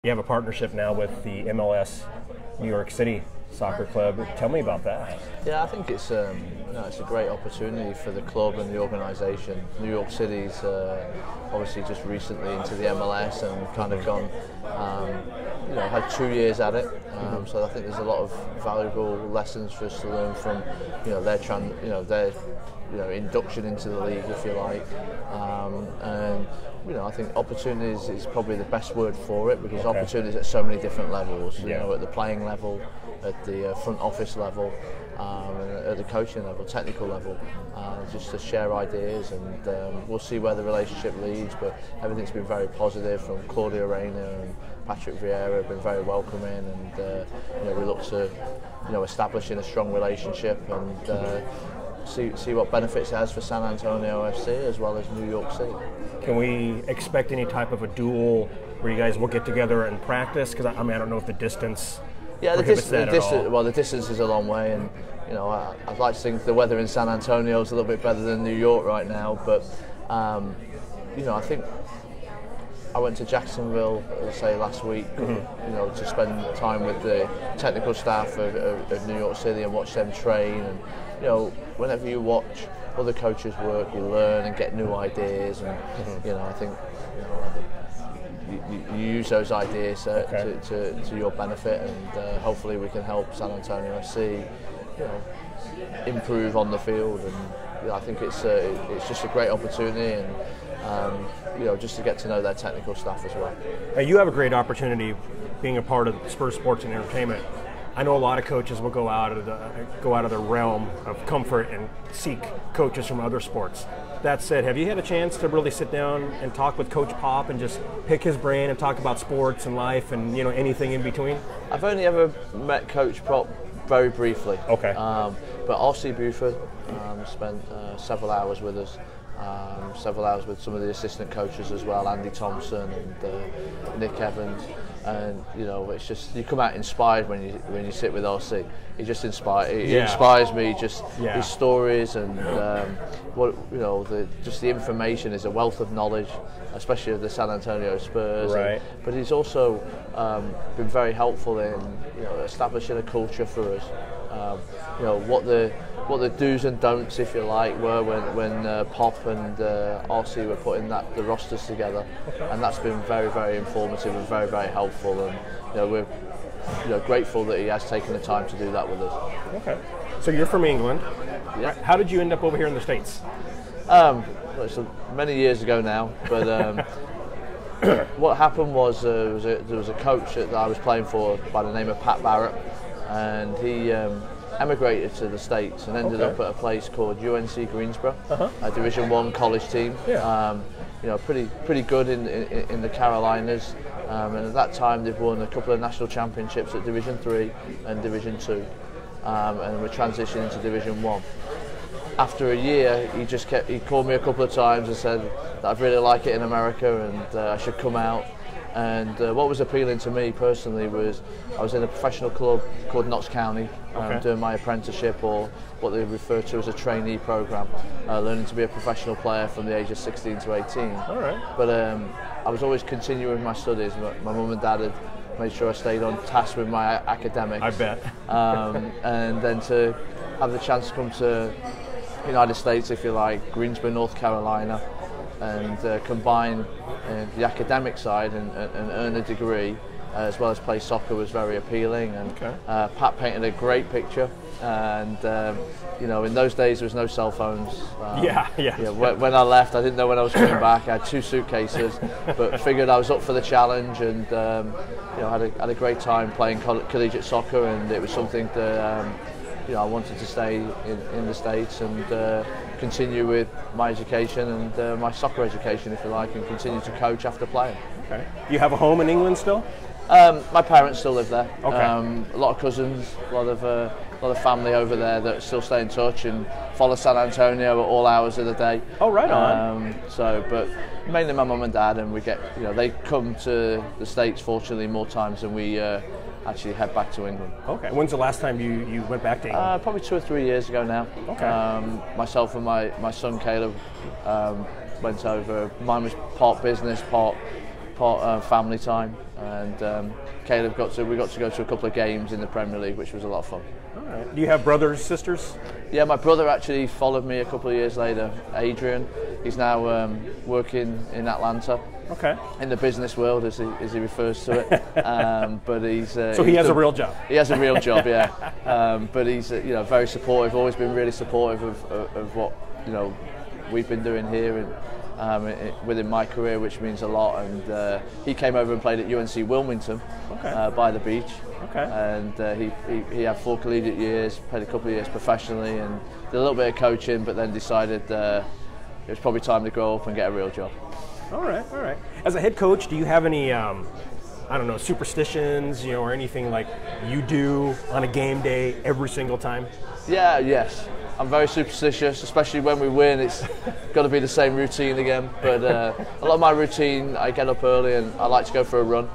You have a partnership now with the MLS New York City Soccer Club. Tell me about that. Yeah, I think it's it's a great opportunity for the club and the organisation. New York City's obviously just recently into the MLS and kind of gone, had 2 years at it. So I think there's a lot of valuable lessons for us to learn from, their induction into the league, if you like. I think opportunities is probably the best word for it, because opportunities at so many different levels. At the playing level, at the front office level, and at the coaching level, technical level, just to share ideas, and we'll see where the relationship leads. But everything's been very positive from Claudio Reyna and Patrick Vieira. Have been very welcoming, and we look to establishing a strong relationship and. See what benefits it has for San Antonio FC as well as New York City. Can we expect any type of a duel where you guys will get together and practice? Because I don't know if the distance prohibits that at all. Well, the distance is a long way, and I'd like to think the weather in San Antonio is a little bit better than New York right now. But I think I went to Jacksonville, say last week, to spend time with the technical staff of New York City and watch them train. And whenever you watch other coaches work, you learn and get new ideas. And I think you use those ideas to your benefit, and hopefully we can help San Antonio FC improve on the field. And I think it's just a great opportunity, and just to get to know their technical staff as well. You have a great opportunity being a part of Spurs Sports and Entertainment. I know a lot of coaches will go out of the realm of comfort and seek coaches from other sports. That said, have you had a chance to really sit down and talk with Coach Pop and just pick his brain and talk about sports and life and anything in between? I've only ever met Coach Pop very briefly. Okay. But R.C. Buford spent several hours with us. Several hours with some of the assistant coaches as well, Andy Thompson and Nick Evans, and it's just you come out inspired when you sit with RC. He just inspires me. Just his stories and the information is a wealth of knowledge, especially of the San Antonio Spurs. Right. But he's also been very helpful in establishing a culture for us. What the do's and don'ts, if you like, were when Pop and RC were putting the rosters together, and that's been very, very informative and very, very helpful. And we're grateful that he has taken the time to do that with us. Okay. So you're from England. Yeah. Right. How did you end up over here in the States? It's many years ago now, but. What happened was there was a coach that I was playing for by the name of Pat Barrett, and he emigrated to the States and ended up at a place called UNC Greensboro, a Division I college team. Yeah. Pretty good in the Carolinas, and at that time they've won a couple of national championships at Division III and Division II, and we're transitioning to Division I. After a year, he called me a couple of times and said that I'd really like it in America and I should come out. And what was appealing to me personally was I was in a professional club called Knox County, doing my apprenticeship, or what they refer to as a trainee program, learning to be a professional player from the age of 16 to 18. All right. But I was always continuing my studies. My mum and dad had made sure I stayed on task with my academics. I bet. And then to have the chance to come to United States, if you like, Greensboro, North Carolina, and combine the academic side and earn a degree, as well as play soccer, was very appealing. And Pat painted a great picture. And in those days there was no cell phones. When I left, I didn't know when I was coming back. I had 2 suitcases, but figured I was up for the challenge, and had a great time playing collegiate soccer, and it was something that. I wanted to stay in the States and continue with my education and my soccer education, if you like, and continue to coach after playing. Okay. Do you have a home in England still? My parents still live there. Okay. A lot of cousins, a lot of family over there that still stay in touch and follow San Antonio at all hours of the day. Oh, right on. But mainly my mum and dad, and we get they come to the States fortunately more times than we. Actually head back to England. Okay. When's the last time you went back to England? Probably 2 or 3 years ago now. Okay. Myself and my son Caleb went over. Mine was part business, part family time, and Caleb we got to go to a couple of games in the Premier League, which was a lot of fun. All right. Do you have brothers, sisters? Yeah, my brother actually followed me a couple of years later, Adrian. He's now working in Atlanta. Okay. In the business world, as he refers to it, but he's so he has a real job. He has a real job, yeah. But he's very supportive. Always been really supportive of what we've been doing here and within my career, which means a lot. And he came over and played at UNC Wilmington, by the beach. Okay. And he had 4 collegiate years, played a couple of years professionally, and did a little bit of coaching, but then decided it was probably time to grow up and get a real job. All right, all right. As a head coach, do you have any, I don't know, superstitions, or anything like you do on a game day every single time? Yes. I'm very superstitious, especially when we win. It's got to be the same routine again. But a lot of my routine, I get up early and I like to go for a run.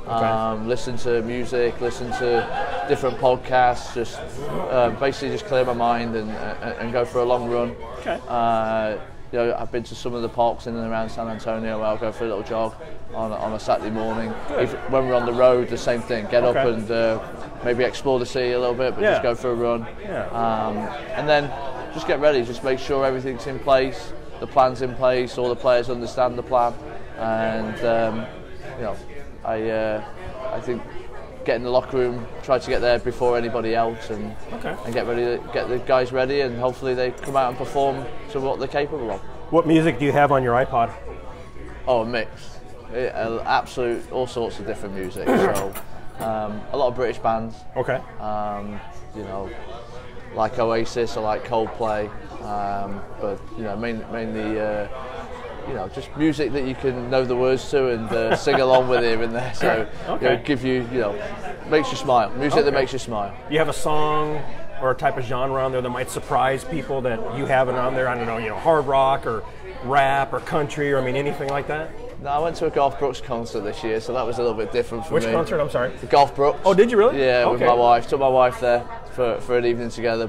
Okay. Listen to music, listen to different podcasts, just basically just clear my mind and go for a long run. Okay. I've been to some of the parks in and around San Antonio where I'll go for a little jog on a Saturday morning. When we're on the road, the same thing. Get up and maybe explore the city a little bit, but just go for a run. Yeah. And then just get ready. Just make sure everything's in place, the plan's in place, all the players understand the plan, and I think get in the locker room, try to get there before anybody else, and get the guys ready, and hopefully they come out and perform to what they're capable of. What music do you have on your iPod? Oh, a mix. Absolute, all sorts of different music. So a lot of British bands. Okay. Like Oasis or like Coldplay, but mainly. Just music that you can know the words to and sing along with here and there. So give you, makes you smile. Music that makes you smile. You have a song or a type of genre on there that might surprise people that you haven't on there? I don't know, hard rock or rap or country, or anything like that? No, I went to a Garth Brooks concert this year, so that was a little bit different for me. Which concert? I'm sorry. The Garth Brooks. Oh, did you really? Yeah, with my wife. Took my wife there for an evening together,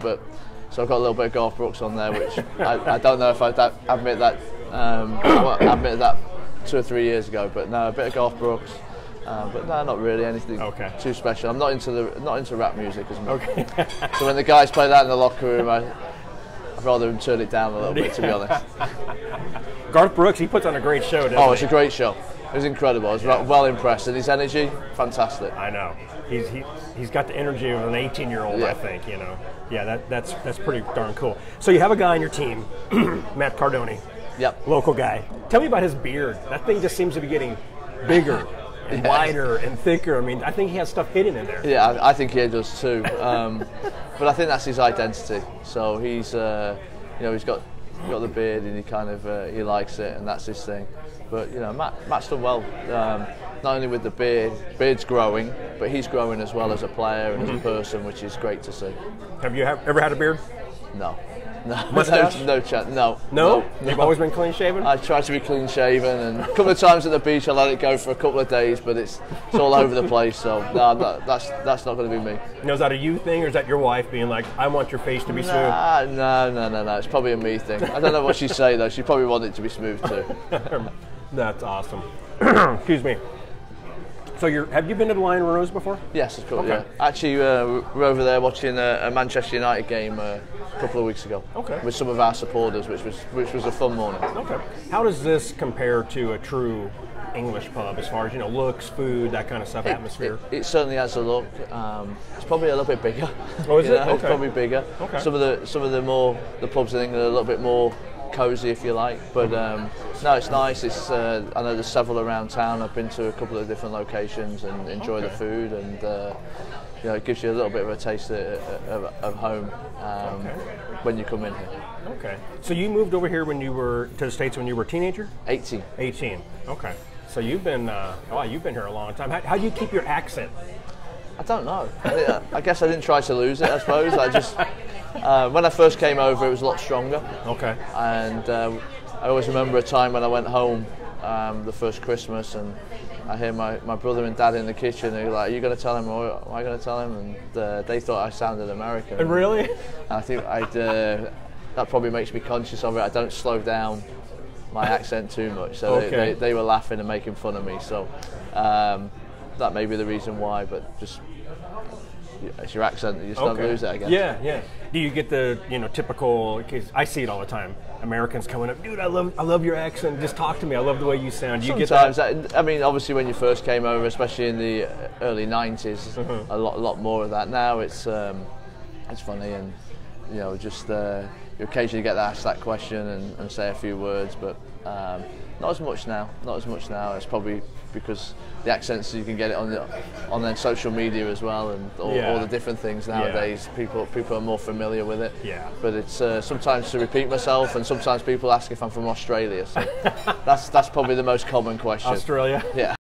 so I've got a little bit of Garth Brooks on there, which I don't know if I'd admit that. I admitted that 2 or 3 years ago, but no, a bit of Garth Brooks, but no, not really anything too special. I'm not into rap music as much. So when the guys play that in the locker room, I'd rather them turn it down a little bit, to be honest. Garth Brooks, he puts on a great show, doesn't he? It's a great show. It was incredible. I was well impressed, and his energy, fantastic. I know. He's got the energy of an 18-year-old, I think. Yeah, that's pretty darn cool. So you have a guy on your team, Matt Cardone. Yep. Local guy. Tell me about his beard. That thing just seems to be getting bigger and wider and thicker. I think he has stuff hidden in there. Yeah, I think he does too. But I think that's his identity. So he's got the beard and he kind of he likes it, and that's his thing. But Matt's done well. Not only with the beard's growing, but he's growing as well as a player and as a person, which is great to see. Have you ever had a beard? No. Mustache? No chance. No. You've always been clean shaven? I try to be clean shaven, and a couple of times at the beach I let it go for a couple of days, but it's all over the place. So no, that's not going to be me. Is that a you thing, or is that your wife being like, I want your face to be smooth? No. It's probably a me thing. I don't know what she'd say though. She probably wanted it to be smooth too. That's awesome. Excuse me. So have you been to the Lion Rose before? Yes, of course. Okay. Yeah. Actually, we're over there watching a Manchester United game a couple of weeks ago. Okay. With some of our supporters, which was a fun morning. Okay. How does this compare to a true English pub as far as looks, food, that kind of stuff, atmosphere? It certainly has a look. It's probably a little bit bigger. Oh, is it? Okay. It's probably bigger. Okay. Some of the pubs I think are a little bit more cozy, if you like, but no, it's nice. I know there's several around town. I've been to a couple of different locations and enjoy the food, and it gives you a little bit of a taste of home when you come in here. Okay. So you moved over here to the States when you were a teenager? 18. 18. Okay. So you've been here a long time. How do you keep your accent? I don't know. I guess I didn't try to lose it. I suppose I just. When I first came over, it was a lot stronger. Okay. And I always remember a time when I went home the first Christmas, and I hear my brother and dad in the kitchen. They're like, "Are you going to tell him, or am I going to tell him?" And they thought I sounded American. And really? And I think that probably makes me conscious of it. I don't slow down my accent too much, so Okay. they were laughing and making fun of me. So that may be the reason why, but just it's your accent, you just don't lose it, I guess. Yeah. Do you get the typical? Because I see it all the time. Americans coming up, dude, I love your accent. Just talk to me. I love the way you sound. Do you Sometimes, get that? I mean, obviously when you first came over, especially in the early '90s, a lot more of that. Now it's funny, and just you occasionally get asked that question and say a few words, but not as much now. It's probably because the accents, you can get it on their social media as well, and all the different things nowadays. People are more familiar with it. Yeah. But it's sometimes to repeat myself, and sometimes people ask if I'm from Australia. So that's probably the most common question. Australia. Yeah.